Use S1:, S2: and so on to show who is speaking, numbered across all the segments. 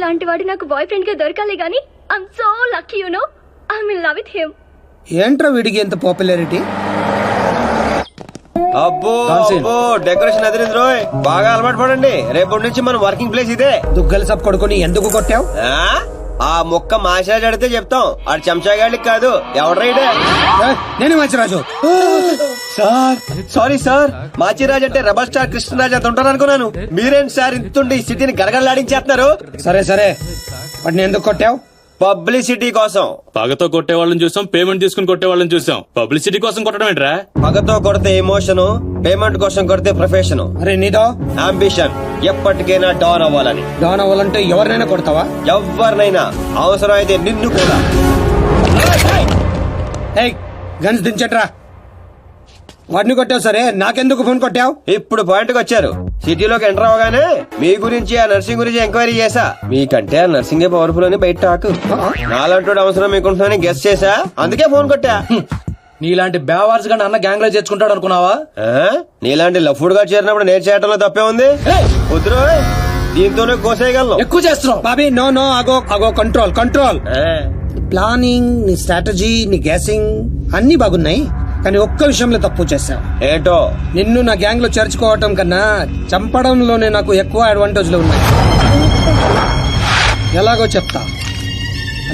S1: లాంటి వాడు నాకు బాయ్ ఫ్రెండ్ గా దొరకాలి గానీ I'm so lucky you know I'm in love with him.
S2: ఏంట్రా వీడికి ఎంత పాపులారిటీ?
S3: అబ్బో అబ్బో డెకరేషన్ అదిరింది రోయ్, బాగా అలవాటు పడండి. రేపటి నుంచి మన వర్కింగ్ ప్లేస్ ఇదే.
S2: దుగ్గల సబ్ కొడుకుని ఎందుకు కొట్టావు?
S3: ఆ మొక్క మాసాజ్ అడితే చెప్తాం, ఆడు చెంచాగాడికి కాదు. ఎవడ్రైడే?
S2: నేను Manchiraju
S3: sir. Sorry sir, Machiraj అంటే రెబల్ స్టార్ కృష్ణరాజ్ అంత ఉంటారు అనుకున్నాను. మీరేంటి సార్ ఇంతుండి ఈ సిటీని గడగడలాడించేస్తున్నారు?
S2: సరే సరే, వాటిని ఎందుకు కొట్టావు?
S3: పబ్లిసిటీ కోసం.
S4: పగతో కొట్టే వాళ్ళని చూసాం, పేమెంట్ తీసుకుని కొట్టే వాళ్ళని చూసాం. పబ్లిసిటీ కోసం కొట్టడం ఏంట్రా?
S3: పగతో కొడితే ఎమోషన్, పేమెంట్ కోసం కొడితే ప్రొఫెషన్.
S2: అరే నీదో
S3: అంబిషన్ ఎప్పటికైనా డాన్ అవ్వాలని.
S2: డాన్ అవ్వాలంటే ఎవరినైనా కొడతావా?
S3: ఎవరినైనా, అవసరం అయితే నిన్ను కూడా.
S2: గన్స్ దించట్రా. వాడిని కొట్టావు సరే, నాకెందుకు ఫోన్ కొట్టావు?
S3: ఇప్పుడు పాయింట్కి వచ్చారు. సిటీలోకి ఎంటర్ అవగానే మీ గురించి, ఆ నర్సింగ్ గురించి ఎంక్వైరీ చేశా. మీకంటే ఆ నర్సింగే పవర్ఫుల్ అని బయట టాక్. నాలంటూ అవసరం మీకుంటుందని గెస్ చేశా, అందుకే ఫోన్ కొట్టా.
S5: నీలాంటి బేవార్స్ గా అన్న గ్యాంగ్ లో చేర్చుకుంటాడు అనుకున్నావా?
S3: నీలాంటి లఫ్డ్ గా చేరినప్పుడు నేను చేయటంలో తప్పే ఉంది. వద్దురో, దీంతోనే కోసేయగలను.
S5: ఎక్కువ చేస్తున్నావు
S2: బాబీ. నో నో, అగో అగో, కంట్రోల్ కంట్రోల్. ప్లానింగ్, నీ స్ట్రాటజీ, నీ గ్యాసింగ్ అన్ని బాగున్నాయి, కానీ ఒక్క విషయంలో తప్పు చేశావు.
S3: ఏంటో?
S2: నిన్ను నా గ్యాంగ్ లో చేర్చుకోవటం కన్నా చంపడంలోనే నాకు ఎక్కువ అడ్వాంటేజ్లు ఉన్నాయి. ఎలాగో చెప్తా.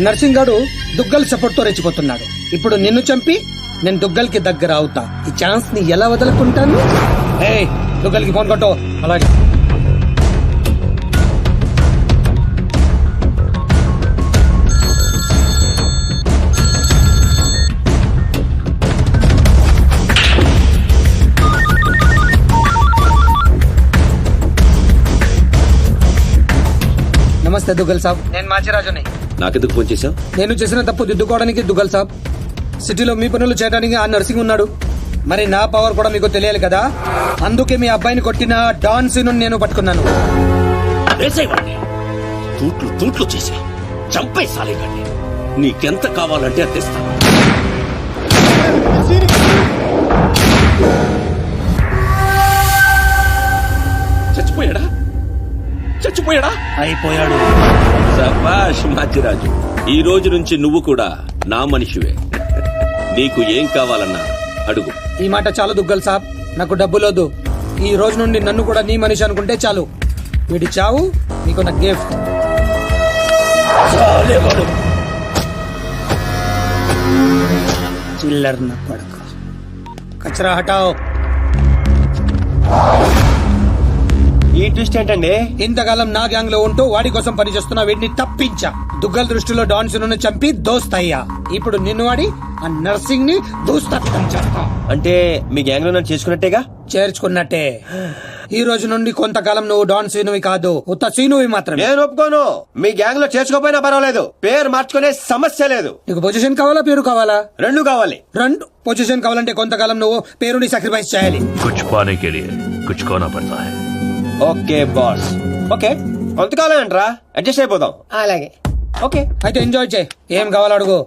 S2: నర్సింగ్ గాడు దుగ్గల్ సపోర్ట్ తో రెచ్చిపోతున్నాడు. ఇప్పుడు నిన్ను చంపి నేను దుగ్గల్ కి దగ్గర అవుతా. ఈ ఛాన్స్ ని ఎలా వదులుకుంటాను? దుగ్గల్ కి ఫోన్ కొట్టు.
S5: అలాగే.
S2: నమస్తే దుగ్గల్ సాబ్, నేను మాచిరాజుని.
S4: నాకెందుకు ఫోన్ చేశావు?
S2: నేను చేసిన తప్పు దిద్దుకోవడానికి దుగ్గల్ సాబ్, సిటీలో మీ పనులు చేయడానికి ఆ నర్సింగ్ ఉన్నాడు. మరి నా పవర్ కూడా మీకు తెలియాలి కదా, అందుకే మీ అబ్బాయిని కొట్టిన డాన్ సీను నేను పట్టుకున్నాను.
S6: తూట్లు తూట్లు చేసి చంపేసాలేకండి. నీకెంత కావాలంటే అందిస్తా. చచ్చిపోయాడా? చచ్చిపోయాడా?
S2: అయిపోయాడు.
S6: శభాష్ మాచిరాజు, ఈ రోజు నుంచి నువ్వు కూడా నా మనిషివే. నీకు ఏం కావాలన్నా అడుగు.
S2: ఈ మాట చాలు దుగ్గల్ సాబ్, నాకు డబ్బులోదు. ఈ రోజు నుండి నన్ను కూడా నీ మనిషి అనుకుంటే చాలు. వీడి చావు నీకు నా గిఫ్ట్. చిల్లర్ నా కొడుకు, కచరా హటాओ.
S3: ఈ ట్విస్ట్ ఏంటండి?
S2: ఇంతకాలం నా గ్యాంగ్ లో ఉంటూ వాడి కోసం పనిచేస్తున్న వీడిని తప్పించా. దుగ్గల్ దృష్టిలో డాన్ సిను చంపి దోస్తయ్యా. ఇప్పుడు నిన్ను వాడి ఆ నర్సింగ్ ని దూస్తత్వం చేస్తా.
S3: అంటే మీ గ్యాంగ్ లో నన్ను చేసుకున్నట్టేగా?
S2: చేర్చుకున్నట్టే. ఈ రోజు నుండి కొంతకాలం నువ్వు డాన్ సీనువి కాదు, ఉత్త సీనువి మాత్రమే.
S3: నేను ఒప్పుకోను. మీ గ్యాంగ్ లో చేసుకోపోయినా పర్వాలేదు, పేరు మార్చుకునే సమస్య లేదు.
S2: నీకు పొజిషన్ కావాలా, పేరు కావాలా?
S3: రెండు కావాలి.
S2: రెండు. పొజిషన్ కావాలంటే కొంతకాలం నువ్వు పేరుని సాక్రిఫైస్ చేయాలి.
S7: कुछ पाने के लिए कुछ खोना पड़ता है.
S3: Okay boss. ఓకే, కొంతకాలం అంటరా, అడ్జస్ట్ అయిపోదాం.
S2: అలాగే.
S3: ఓకే,
S2: అయితే ఎంజాయ్ చేయి. ఏం కావాలో అడుగు.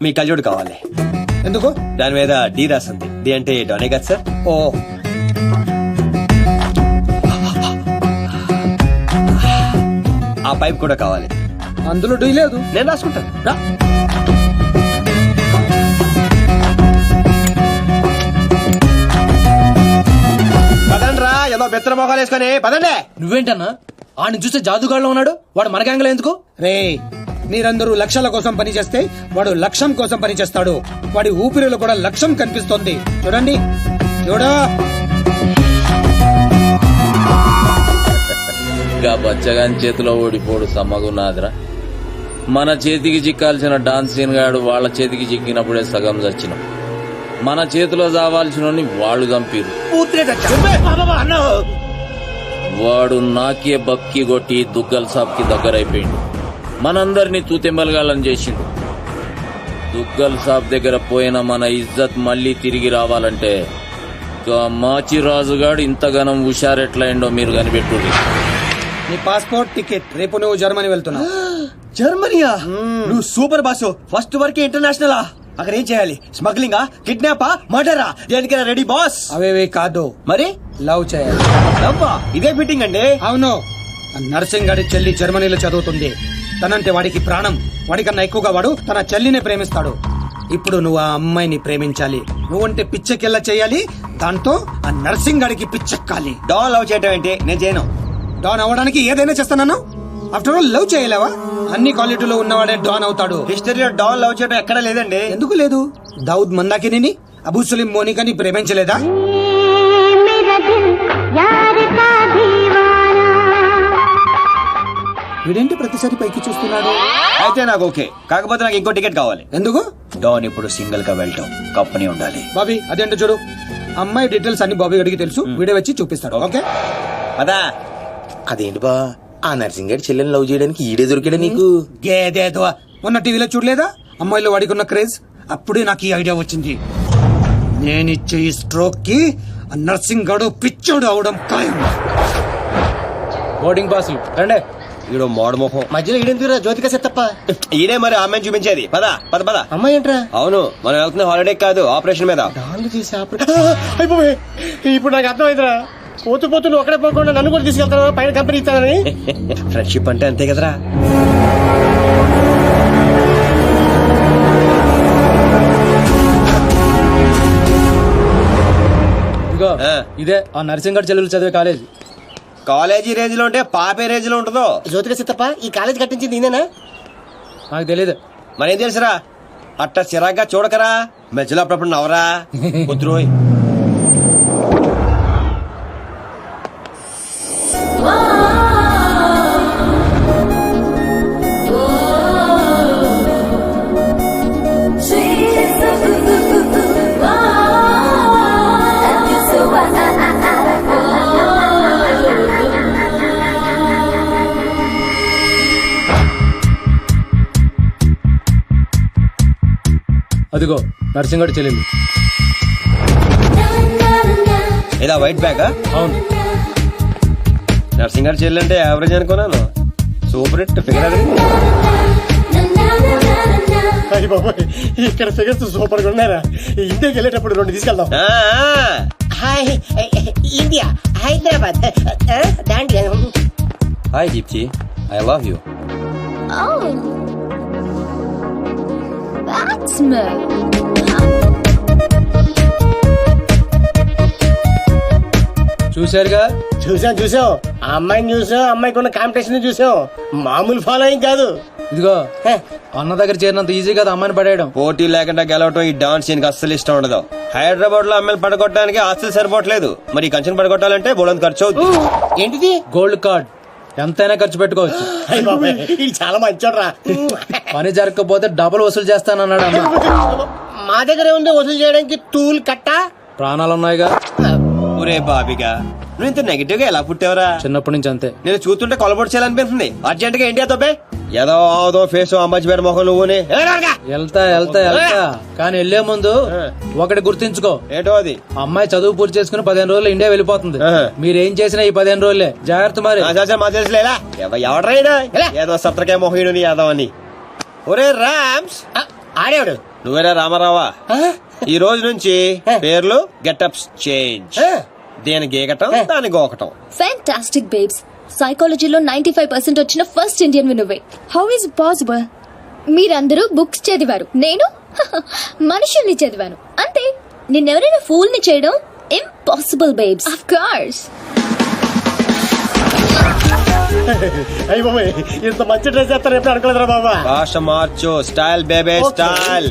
S3: మీ కళ్ళజోడు కావాలి.
S2: ఎందుకు?
S3: దాని మీద డి రాసింది. డి అంటే డోనే కదా సార్?
S2: ఓ,
S3: ఆ పైప్ కూడా కావాలి.
S2: అందులో డీ లేదు.
S3: నేను రాసుకుంటాను. రా. పదండ్రా, ఏదో బెత్తర మొఖాలు వేసుకొని పదండి.
S5: నువ్వేంటన్నా ఆడిని చూస్తే జాదుగాడులో ఉన్నాడు, వాడు మన గ్యాంగ్ లో ఎందుకు?
S2: రే, మీరందరూ లక్ష్యాల కోసం పని చేస్తే వాడు లక్ష్యం కోసం పని చేస్తాడు. వాడి ఊపిరిలో కూడా లక్ష్యం కనిపిస్తోంది. చూడండి, చూడా.
S8: ఇంకా బచ్చగాని చేతిలో ఓడిపోడు సమ్మగున్నాదిరా. మన చేతికి చిక్కాల్సిన డాన్స్ సీన్ గాడు వాళ్ళ చేతికి చిక్కినప్పుడే సగం చచ్చినాం. మన చేతిలో చావాల్సిన వాళ్ళు చంపిరు. వాడు నాకే బక్కి కొట్టి దుగ్గల్ సాబ్ కి దగ్గరైపోయిండు. మనందరినీ తూతెంబలగాలని చేసిండు. దుగ్గల్ సాబ్ దగ్గర పోయిన మన ఇజ్జత్ మళ్లీ తిరిగి రావాలంటే మాచిరాజుగాడు ఇంతగానం హుషారెట్లయిండో మీరు కనిపెట్టుర్రి.
S2: నీ పాస్పోర్ట్, టికెట్. రేపు నువ్వు జర్మనీ వెళ్తున్నావు.
S3: జర్మనీయా? నువ్వు సూపర్ బాస్. ఫస్ట్ వరకు ఇంటర్నేషనల్. అక్కడ ఏం చేయాలి? స్మగ్లింగా, కిడ్నాపా, మర్డరా? దేనికైనా రెడీ బాస్.
S2: అవేవి కాదు,
S3: మరి
S2: లవ్ చేయాలి.
S3: అబ్బా, ఇదే ఫిట్టింగ్ అండి.
S2: అవును, నర్సింగ్ గారి చెల్లి జర్మనీలో చదువుతుంది. తనంటే వాడికి ప్రాణం. వాడికన్నా ఎక్కువగా వాడు తన చెల్లినే ప్రేమిస్తాడు. ఇప్పుడు నువ్వు ఆ అమ్మాయిని ప్రేమించాలి. నువ్వంటే పిచ్చెకెళ్ళ చేయాలి. దాంతో ఆ నర్సింగ్ గారికి పిచ్చెక్కాలి.
S3: డాన్ లవ్ చేయటం ఏంటి? నేను చేయను.
S2: డాన్ అవ్వడానికి ఏదైనా చేస్తాను. ఆఫ్టర్ ఆల్ లవ్ చేయలేవా? అన్ని క్వాలిటీలో ఉన్నవాడే డాన్ అవుతాడు.
S3: హిస్టరీలో డాన్ లవ్ చేయటం ఎక్కడా లేదండి.
S2: ఎందుకు లేదు? దావుద్ మందాకిని, అబూ సలీం మోనికాని ప్రేమించలేదా? వీడేంటి ప్రతిసారి పైకి చూస్తున్నాడు?
S3: అయితే నాకు ఓకే. కాకపోతే నాకు ఇంకో టికెట్ కావాలి.
S2: ఎందుకు?
S3: డాన్ ఇప్పుడు సింగిల్ గా వెళ్ళటం కంపెనీ ఉండాలి.
S2: బాబీ అదేంటో చూడు. అమ్మాయి డీటెయిల్స్ అన్ని బాబీ గడికి తెలుసు. వీడే వచ్చి చూపిస్తాడు. ఓకే
S3: అదా?
S9: అదేంటి బా ఆ నర్సింగ్ గారి చెల్లెని లవ్ చేయడానికి ఈడే దొరికాడా నీకు?
S2: గేదేదో మొన్న టీవీలో చూడలేదా అమ్మాయిలో వాడికి ఉన్న క్రేజ్? అప్పుడే నాకు ఈ ఐడియా వచ్చింది. నేనిచ్చే ఈ స్ట్రోక్ కి ఆ నర్సింగ్ గడు పిచ్చోడు అవడం ఖాయం.
S5: బోర్డింగ్ పాసులు రండి.
S3: ఈడో మోడ మొహం.
S9: మధ్యలో ఈడెందుకురా జ్యోతిక సెత్తప్ప?
S3: ఈడే మరి అమ్మాయిని చూపించేది. పద పద పద.
S9: అమ్మాయి ఏంట్రా?
S3: అవును, మనం వెళ్తున్న హాలిడే కాదు, ఆపరేషన్ మీద.
S9: అయిపోయి ఇప్పుడు నాకు అర్థమైందిరా. పోతూ పోతూ నువ్వు ఒకడే పోకుండా నన్ను కూడా తీసుకెళ్తాను పైన కంపెనీ ఇస్తానని.
S3: ఫ్రెండ్షిప్ అంటే అంతే కదరా.
S5: ఇదిగో
S3: ఆ.
S5: ఇదే ఆ నర్సింగ్ గారి చెల్లెలు చదివే కాలేజ్.
S3: కాలేజీ రేంజ్ లో ఉంటే పాపే రేంజ్ లో ఉంటుందో.
S9: జ్యోతిక సెత్తప్ప ఈ కాలేజ్ కట్టించింది నేనేనా?
S5: నాకు తెలియదు.
S3: మరేం తెలుసురా? అట్ట చిరాగ్గా చూడకరా. మధ్యలో అప్పుడప్పుడు నవరా. కుదురోయ్.
S5: అదిగో నర్సింగ్ గారి చెల్లెలు.
S3: ఇదా వైట్ బ్యాగ్?
S5: అవును.
S3: నర్సింగ్ గారు చెల్లంటే యావరేజ్ అనుకున్నాను. సూపర్ హిట్ ఫిగర్ అది.
S9: ఇక్కడ ఫిగర్స్ సూపర్ గా ఉన్నారా? ఇండియాకి వెళ్ళేటప్పుడు 2 తీసుకెళ్దాం. Hi India Hyderabad Dandiya.
S3: Hi Deepti, I love you.
S1: Oh, that's me.
S5: చూశారుగా?
S9: చూసాం ఆ అమ్మాయిని చూసాం. అమ్మాయికి ఉన్న కాంపిటీషన్ చూసాం. మామూలు ఫాలోయింగ్ కాదు.
S5: ఇదిగో అన్న దగ్గర చేరినంత ఈజీ కదా అమ్మాయిని పడేయడం.
S3: పోటీ లేకుండా గెలవటం ఈ డాన్స్ సీన్ కి అస్సలు ఇష్టం ఉండదు. హైదరాబాద్ లో అమ్మాయిలు పడగొట్టడానికి ఆస్తులు సరిపోవట్లేదు. మరి ఈ కంచెను పడగొట్టాలంటే బోలంత ఖర్చు అవుతుంది.
S9: ఏంటిది?
S5: గోల్డ్ కార్డ్ ఎంతైనా ఖర్చు పెట్టుకోవచ్చు.
S9: ఇది చాలా మంచోడ్రా.
S5: పని జరగకపోతే డబుల్ వసూలు చేస్తానన్నాడు అన్న.
S9: మా దగ్గర ఉంది వసూలు చేయడానికి టూల్ కట్టా.
S5: ప్రాణాలు ఉన్నాయిగా.
S3: ఒరే బాబిగా, నువ్వు ఇంత నెగిటివ్ గా ఎలా పుట్టావరా?
S5: చిన్నప్పటి నుంచి అంతే.
S3: నేను చూస్తుంటే కొలబొట్టు చేయాలనిపిస్తుంది. అర్జెంట్ గా ఇండియా తోపే. ఏదో ఆదో ఫేస్ అమ్మాయి పేరు మొహం నువ్వునే.
S5: వెళ్తా కానీ వెళ్లే ముందు ఒకటి గుర్తించుకో.
S3: ఏంటో అది?
S5: అమ్మాయి చదువు పూర్తి చేసుకుని 15 రోజులు ఇండియా వెళ్ళిపోతుంది. మీరేం చేసినా ఈ 15 రోజులే జాగ్రత్త. మరి
S3: మా తెలుసులేలా ఎవడరైనా ఏదో సత్రకాయ మొహీడు యాదవ్ అని. ఒరే రామ్స్,
S9: ఆడేవాడు
S3: నువ్వేరా రామారావా? ఈ రోజు నుంచి పేర్లు గెటప్స్ చేంజ్. దేని గీకటం దాని గోకటం.
S1: Fantastic, babes. సైకాలజీలో 95% వచ్చిన ఫస్ట్ ఇండియన్ నువ్వే. How is possible? మీరందరూ బుక్స్ చదివారు, నేను మనుషుల్ని చదివాను. అంతే. నిన్నెవరైనా ఫూల్ ని చేయడం ఇంపాసిబుల్, బేబ్స్. Of course.
S9: అయ్యి బాబాయ్, ఇంత మంచి డ్రెస్ చేస్తారు ఎప్పుడు అనుకోలేదురా బాబా.
S3: భాష మార్చు. Style బేబే style.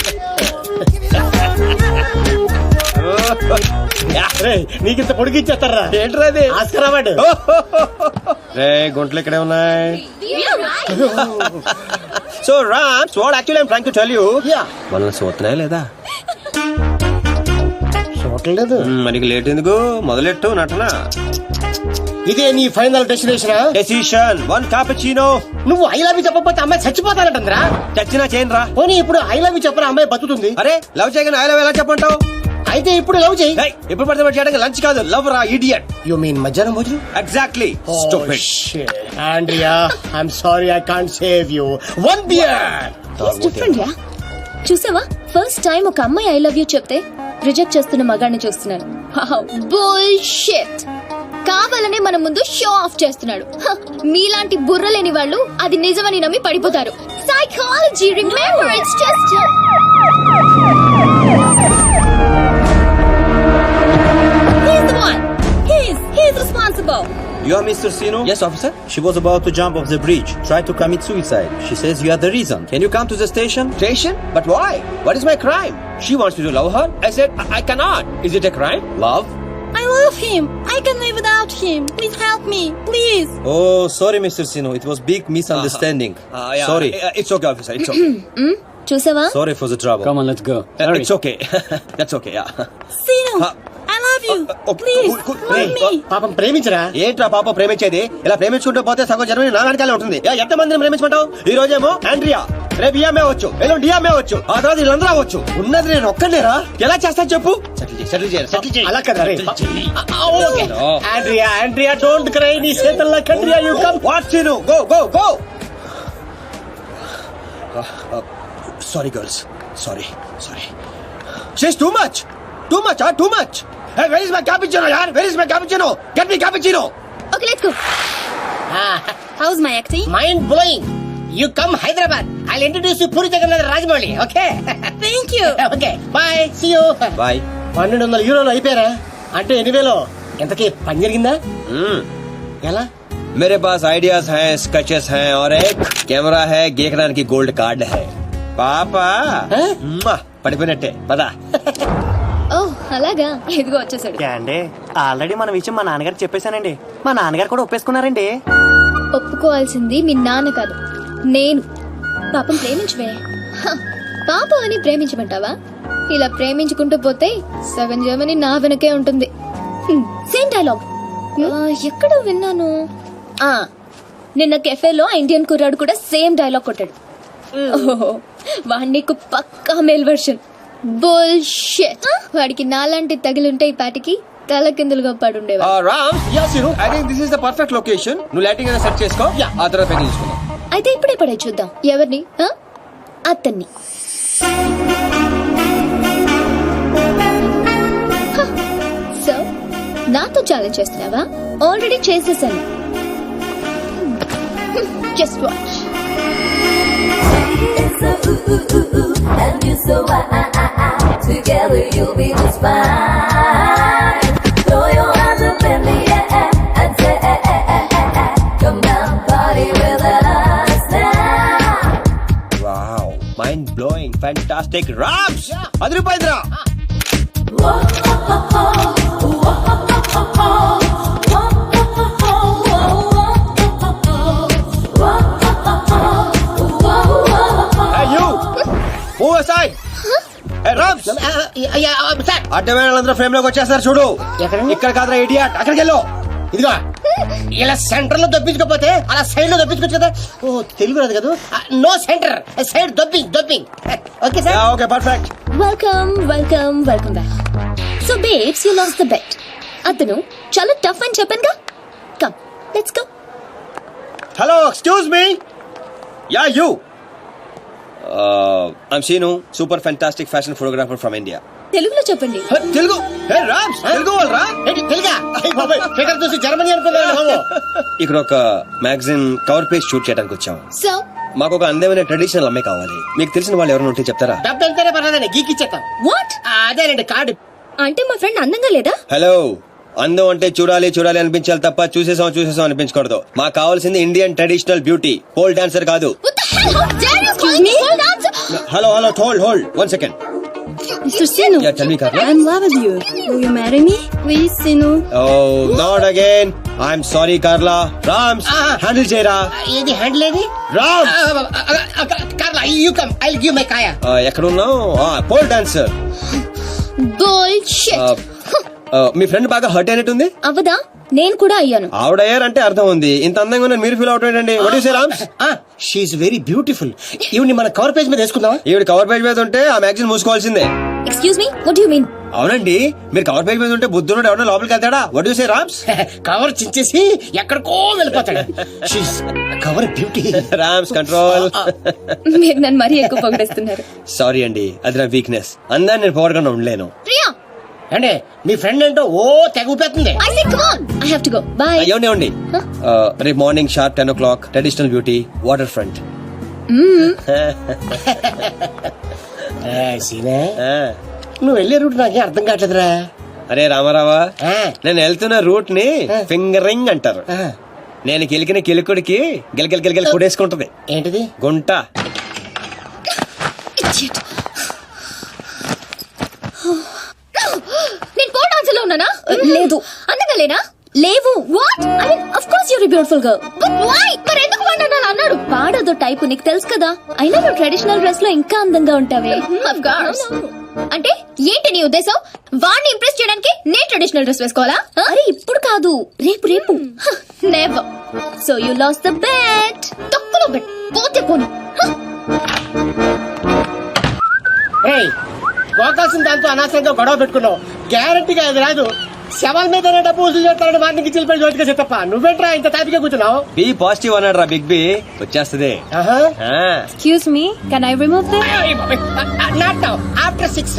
S9: నీకింత పొడిగి ఇచ్చేస్తారా?
S3: ఏంట్రా అది?
S9: Oscar award.
S3: రే గుంట్లు ఇక్కడే ఉన్నాయి. So Rams, what actually I'm trying to tell you, మనల్ని చూస్తున్నాయా లేదా?
S9: చూడలేదు.
S3: మరి లేట్ ఎందుకు? మొదలెట్టు నటన.
S9: ఇదే నీ ఫైనల్ డెస్టినేషన్?
S3: Decision 1 cappuccino.
S9: నువ్వు ఐ లవ్ యూ చెప్పకపోతే అమ్మాయి చచ్చిపోతానంటరా.
S3: చచ్చినా చేయను రా.
S9: పోనీ ఇప్పుడు ఐ లవ్ యూ చెప్పిన అమ్మాయి బతుకుతుంది.
S3: అరే లవ్ చేయగానే ఐ లవ్ ఎలా చెప్పంటావు?
S9: అయితే ఇప్పుడు లవ్ చేయి.
S3: ఎప్పుడు పడితే చేయడానికి లంచ్ కాదు, లవ్ రా ఇడియట్.
S9: యు మీన్ మధ్యాహ్నం భోజనం?
S3: Exactly. Stupid.
S9: Andrea, I'm sorry, I can't save you. 1 beer.
S1: He's different, yeah. చూసావా, ఫస్ట్ టైం ఒక అమ్మాయి ఐ లవ్ యూ చెప్తే రిజెక్ట్ చేస్తున్న మగాడిని చూస్తున్నాను. Bullshit. కావాలనే మన ముందు షో ఆఫ్ చేస్తున్నాడు. హ, మీలాంటి బుర్ర లేని వాళ్ళు అది నిజమని నమ్మి పడిపోతారు. Psychology, remember it's just he's the one. He's responsible.
S3: You are Mr. Sino?
S10: Yes, officer. She was about to jump off the bridge, tried to commit suicide. She says you are the reason. Can you come to the station?
S3: Station? But why? What is my crime? She wants me to love her. I said I cannot. Is it a crime?
S10: Love?
S1: I love him. I can live without him. Please help me, please.
S10: Oh, sorry, Mr. Sino. It was big misunderstanding.
S3: Yeah.
S10: Sorry.
S3: It's okay, officer. It's okay.
S1: చూసావా?
S10: Sorry for the trouble.
S5: Come on, let's go.
S3: It's okay. That's okay. Yeah.
S1: Sino, I love you. Please, love me.
S9: పాపం ప్రేమించరా.
S3: ఏంట్రా పాప ప్రేమించేది? ఇలా ప్రేమించుకుంటూ పోతే సగం Germany నా వెనకాలే ఉంటుంది. ఎంత మందిని ప్రేమించమంటావు? ఈ రోజేమో ఆండ్రియా, రేపు ఈఎంఏ అవచ్చు, ఎల్లుండి డిఎంఏ అవచ్చు, ఆ తర్వాత వీళ్ళందరూ అవ్వచ్చు. ఉన్నది నేను ఒక్కనేరా? ఎలా చేస్తా చెప్పు? సెటిల్ చేయాలి.
S9: అలా కదా రే. Andrea don't cry. నీ చేతల్లా కండ్రియా you come.
S3: What Sino? Go. Sorry, girls. Sorry. She's too much. Too much. Hey, where is my cappuccino, yaar? Where is my cappuccino? Get me cappuccino.
S1: Okay, let's go. How's my acting?
S9: Mind blowing. You come Hyderabad. I'll introduce you Puri Jagannadh Rajamouli. Okay.
S1: Thank you.
S9: Okay bye. See you.
S3: Bye.
S9: 1200 యూరోలు అయిపోయారా? అంటే 8,000. ఎంతకీ పని జరిగిందా? ఎలా?
S3: मेरे पास ideas हैं, sketches हैं और एक कैमरा है, गेकरान की गोल्ड कार्ड है. పాపా పడిపోయినట్టే పదా.
S1: ఓహ్, అలాగా. ఇదిగో వచ్చేసాడు.
S10: అండి ఆల్రెడీ మన విషయం మా నాన్నగారికి చెప్పేశానండి. మా నాన్నగారు కూడా ఒప్పేసుకున్నారండి.
S1: ఒప్పుకోవాల్సింది మీ నాన్న కాదు, నేను. పాపం ప్రేమించవే. హ, పాపం అని ప్రేమించమంటావా? ఇలా ప్రేమించుకుంటూ పోతే సగం జర్మనీ నా వెనకే ఉంటుంది. సేమ్ డైలాగ్ ఎక్కడో విన్నాను. నిన్న కెఫేలో ఇండియన్ కుర్రాడు కూడా సేమ్ డైలాగ్ కొట్టాడు. ఓహో, వాడి నీకు పక్కా మేల్ వర్షన్. బుల్షిట్. వాడికి నాలాంటి తగిలింటే ఈ పాటికి తల కిందులుగా పడుండేవా.
S3: Ram, I think this is the perfect location. నువ్వు లైటింగ్ అయినా సెట్ చేసుకో, ఆ తర్వాత పెళ్లి తీసుకుందాం.
S1: అయితే ఇప్పుడే పడే చూద్దాం. ఎవరిని? అతన్ని. సో నాతో ఛాలెంజ్ చేస్తున్నావా? ఆల్రెడీ చేసేసాను. Just watch.
S11: And you so together you'll be just fine. Throw your hands up in the air and say, come down, party with us now.
S3: Wow, mind blowing, fantastic. Rams, అది రూపాయలు. అడ్డమేళ్ళందరూ frame లోకి వచ్చేస్తారు చూడు. ఇక్కడ కాదురా idiot, అక్కడికి వెళ్ళు.
S9: ఇదిగో ఇలా సెంటర్ లో దొప్పించుకోపోతే అలా సైడ్ లో దొప్పించుకోవచ్చు కదా. ఓ తెలుగు రాదు కదా. No centre, side dropping. Okay sir.
S3: Okay, perfect.
S1: Welcome back. So babes, you lost the bet. అతను చాలా టఫ్ అని చెప్పానుగా. Come, let's go.
S3: Hello, excuse me. Ya, you. I'm Seenu, super fantastic fashion photographer from India.
S1: తెలుగులో చెప్పండి.
S3: తెలుగు? రామ్స్, తెలుగు వాళ్ళరా?
S9: తెలుగా? Figure చూసి Germany అనుకున్నాను.
S3: ఇక్కడ ఒక మ్యాగజైన్ కవర్ పేజ్ షూట్ చేయడానికి వచ్చాం.
S1: సో
S3: మాకు ఒక అందమైన ట్రెడిషనల్ అమ్మాయి కావాలి. మీకు తెలిసిన వాళ్ళు ఎవరైనా ఉంటే చెప్తారా?
S9: డబ్బు ఎంతైనా పర్లేదండి, గీకిచ్చేస్తాం.
S1: వాట్?
S9: అదేనండి కార్డు.
S1: అంటే మా ఫ్రెండ్ అందంగా లేదా?
S3: హలో, అందం అంటే చూడాలి అనిపించాలి తప్ప చూసేసాం అనిపించకూడదు. మాకు కావాల్సింది Indian traditional beauty, pole dancer కాదు. Hello, hold 1 second.
S1: Mr. Sinu,
S3: Yeah, tell me, Carla.
S1: I'm in love with you. Will you marry me? Please, Sinu.
S3: Oh, not again. I'm sorry, Carla. Rams, handle చేయరా.
S9: ఏది handle ఏది?
S3: Rams.
S9: Carla, you come, I give my కాయా.
S3: ఎక్కడున్నావు? Pole dancer.
S1: Bullshit.
S3: మీ friend బాగా hurt అయినట్టుంది.
S1: అవదా? నేను కూడా అయ్యాను.
S3: ఆవిడ అయ్యారంటే అర్థం ఉంది. ఇంత అందంగా ఉన్న మీరు ఫీల్ అవుతాడండి. What you say Rams?
S9: She is very beautiful. ఈవిని మన కవర్ పేజ్ మీద వేసుకుందామా?
S3: ఈవిడ కవర్ పేజ్ మీద ఉంటే ఆ magazine మూసుకోవాల్సిందే.
S1: Excuse me, what do you mean?
S3: అవునండి, మీరు కవర్ పేజ్ మీద ఉంటే బుద్ధుడు ఎవరైనా లోపలికి వెళ్తాడా? What you say Rams?
S9: Cover చించేసి ఎక్కడికో వెళ్ళిపోతాడు. She is cover beauty.
S3: Rams, control.
S1: మీరు నన్ను మరీ ఎక్కువ పొగిడేస్తున్నారు.
S3: సారీ అండి, అది నా వీక్నెస్. అందాన్ని నేను పొగడకుండా ఉండలేను.
S1: ప్రియా,
S9: అంటే మీ ఫ్రెండ్ ఏంటో ఓ తెగ ఊపేస్తుంది.
S1: I say come on. I have to go bye.
S3: ఏమండి రేపు morning sharp 10 o'clock traditional beauty water front.
S9: సీనే నువ్వు వెళ్ళే రూట్ నాకే అర్థం కావట్లేదురా.
S3: అరే రామారావా, నేను వెళ్తున్న రూట్ ని ఫింగరింగ్ అంటారు. నేను కిలికిన కిలుకుడికి గిలగిల గిలగిల కొడేసుకుంటది.
S9: ఏంటిది?
S3: గుంట.
S1: నేను కోడ్ ఆన్సర్ లో ఉన్నానా? లేదు. అందంగా లేనా? లేవు. What? I mean of course you're beautiful girl. But why? మరి ఎందుకు వాడు అన్నాడు? వాడదో టైపు నీకు తెలుసు కదా. అయినా నువ్వు ట్రెడిషనల్ డ్రెస్ లో ఇంకా అందంగా ఉంటావే. Of course. అంటే ఏంటి నీ ఉద్దేశం? వాడిని ఇంప్రెస్ చేయడానికి నేను ట్రెడిషనల్ డ్రెస్ వేసుకోవాలా? అరే ఇప్పుడు కాదు, రేపు రేపు. Never. So you lost the bet. తక్కువ బెట్. పోతే పోను.
S9: పోకాల్సిన దాంతో అనవసరంగా గొడవ పెట్టుకున్నావు. గ్యారంటీగా అది రాదు. శవాల మీద డబ్బు వసూలు చేస్తారని వాటికి చిలిపి జోటిగా చెత్తప్ప. నువ్వేంట్రా ఇంత తాపిగా కూర్చున్నావు?
S3: బి పాజిటివ్ అన్నాడు రా బిగ్ బి. వచ్చేస్తుంది.
S1: Excuse me, can I remove them?
S9: Not now. After 6,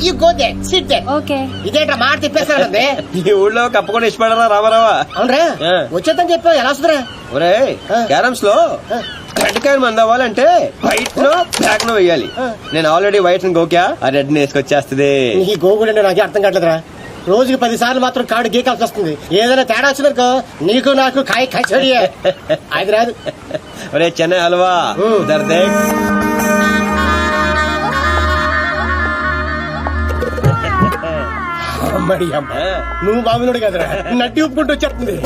S9: you go there. Sit there.
S1: Okay.
S9: ఇదేంట్రా మాట తిప్పేస్తానండి.
S3: ఈ ఊళ్ళో కప్పకుండా ఇష్టపడరా రామారావా?
S9: అవునరా వచ్చేద్దని చెప్పావు. ఎలా వస్తుందిరా?
S3: ఒరే క్యారమ్స్ లో రెడ్ కాయిన్ మంది అవ్వాలంటే వైట్ నో బ్లాక్ నో వేయాలి. నేను ఆల్రెడీ వైట్ గోక్యా, ఆ రెడ్ ని వేసుకొచ్చేస్తుంది.
S9: ఈ గోగుడు నాకే అర్థం కావట్లేదురా. రోజుకి 10 సార్లు మాత్రం కాడు గీకాల్సి వస్తుంది. ఏదైనా తేడా వచ్చిందనుకో నీకు నాకు కాయ కచోడి. అది రాదు.
S3: ఒరే చెన్నై హల్వా దర్దే.
S9: అమ్మడి అమ్మ, నువ్వు బాగున్నాడు కదరా. నడ్డి ఉప్పుకుంటూ వచ్చేస్తుంది.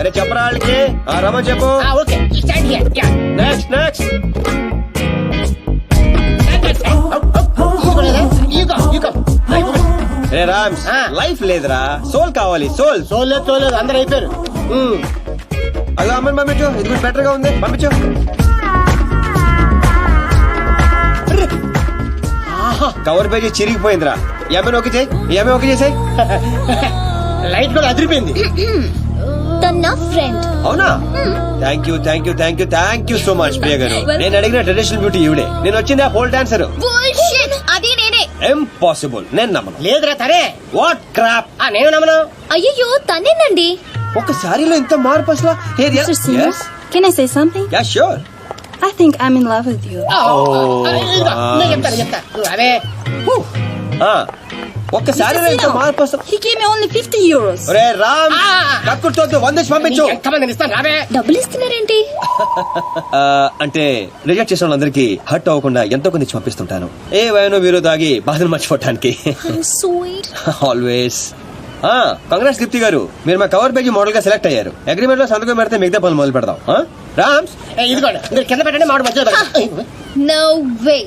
S3: అరే చెప్పరా వాళ్ళకి. రమ చెప్పు. Next next. రామ్స్ లైఫ్ లేదురా, సోల్ కావాలి. సోల్
S9: సోల్ లేదు, సోల్ లేదు. అందరు అయిపోయారు.
S3: అలా అమ్మని పంపించు. ఇది కూడా బెటర్ గా ఉంది. పంపించు. కవర్ పేజీ చిరిగిపోయిందిరా. ఏమైనా ఓకే చేయి. ఏమైనా ఓకే చేసాయి.
S9: లైట్ కూడా అదిరిపోయింది.
S1: తన ఫ్రెండ్.
S3: అవునా? Thank you thank you thank you thank you so much Priya గారు. నేను అడిగిన ట్రెడిషనల్ బ్యూటీ ఈవిడే. నేను వచ్చింది ఆ పోల్ డాన్సర్.
S1: అది నేనే.
S3: ఇంపాసిబుల్. నేను నమ్మను.
S9: లేదురా తనే.
S3: What crop.
S9: నేను నమ్మను.
S1: అయ్యో తనేనండి.
S3: ఒక సారీలో ఇంత మార్పు అసలు.
S1: Can I say something?
S3: Yeah sure.
S1: I think I'm in love with you.
S9: నేను చెప్తా. అవే
S3: ఒక్క సారీలో ఇంత మార్పు అసలు.
S1: He gave me only 50 euros.
S3: ఒరే రామ్, కక్కుర్తోద్దు. 100 పంపించు.
S9: ఎంతమంది ఇస్తాను రావే. డబ్బులు ఇస్తున్నారేంటి?
S3: అంటే రిజెక్ట్ చేసిన వాళ్ళందరికీ హర్ట్ అవ్వకుండా ఎంతో కొన్ని పంపిస్తుంటాను. ఏ వయనో వీరో దాగి బాధను మర్చిపోవటానికి.
S1: Sweet.
S3: ఆల్వేస్. కంగ్రాట్స్ దీప్తి గారు, మీరు మా కవర్ పేజీ మోడల్ గా సెలెక్ట్ అయ్యారు. అగ్రిమెంట్ లో సంతకం పెడితే మిగతా పనులు మొదలు పెడదాం. రామ్స్
S9: ఇదిగోండి, మీరు కింద పెట్టండి. మాడు మధ్యలో.
S1: No way.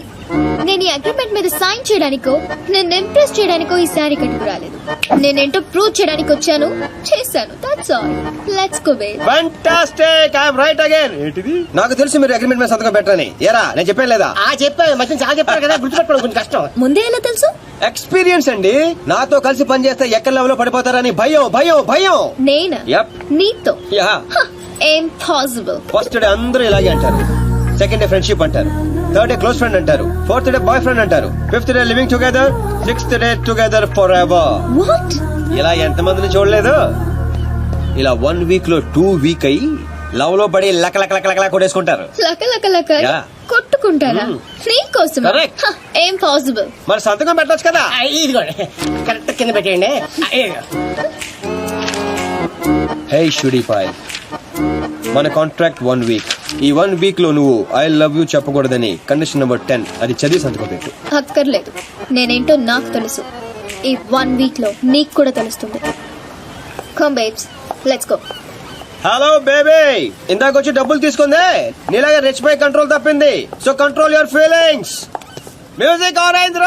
S1: నేను ఈ అగ్రిమెంట్ మీద సైన్ చేయడానికో నేను ఇంప్రెస్ చేయడానికో ఈ శారీ కట్టుకు రాలేదు. నేనేంటో ప్రూవ్ చేయడానికి వచ్చాను. చేశాను. That's all. Let's go babe.
S3: Fantastic. I am right again. ఏంటిది? నాకు తెలుసు మీరు అగ్రిమెంట్ మీద సంతకం పెట్టరని. ఏరా నేను చెప్పాను లేదా?
S9: చెప్పాను. మధ్య చాలా చెప్పారు కదా, గుర్తుపెట్టుకోవడం కొంచెం కష్టం.
S1: ముందే ఎలా తెలుసు?
S3: ఎక్స్పీరియన్స్ అండి. నాతో కలిసి పనిచేస్తే ఎక్కడ లెవెల్ లో పడిపోతారని భయం భయం భయం.
S1: నేనా? నీతో?
S3: యా.
S1: ఇంపాసిబుల్.
S3: ఫస్ట్ డే అందరూ ఇలాగే అంటారు. సెకండ్ డే ఫ్రెండ్షిప్ అంటారు. థర్డ్ డే క్లోజ్ ఫ్రెండ్ అంటారు. ఫోర్త్ డే బాయ్ ఫ్రెండ్ అంటారు. Fifth day living together. Sixth day together for ever.
S1: What?
S3: ఇలా ఎంతమందిని చూడలేదు? ఇలా 1 వీక్ లో 2 వీక్ అయ్యి లవ్ లో పడి లక లక లక లక కొట్టేసుకుంటారు.
S1: లక లక లక కొట్టుకుంటారా? నీకోసం. ఏం పాసిబుల్.
S3: మరి సంతకం పెట్టొచ్చు కదా.
S9: ఇదిగోండి కరెక్ట్ కింద పెట్టేయండి.
S3: హే షుడీపాయ్, మన కాంట్రాక్ట్ 1 వీక్. ఈ 1 వీక్ లో నువ్వు ఐ లవ్ యూ చెప్పకూడదని కండిషన్ నెంబర్ 10 అది చదివి సంతకం పెట్టు.
S1: అక్కర్లేదు. నేనేంటో నాకు తెలుసు. ఈ 1 వీక్ లో నీకు కూడా తెలుస్తుంది. Come babes, let's go.
S3: Hello baby, ఇందాక వచ్చి డబ్బులు తీసుకుందే. నీలాగా రిచ్ పై కంట్రోల్ తప్పింది. So control your feelings. Music orange.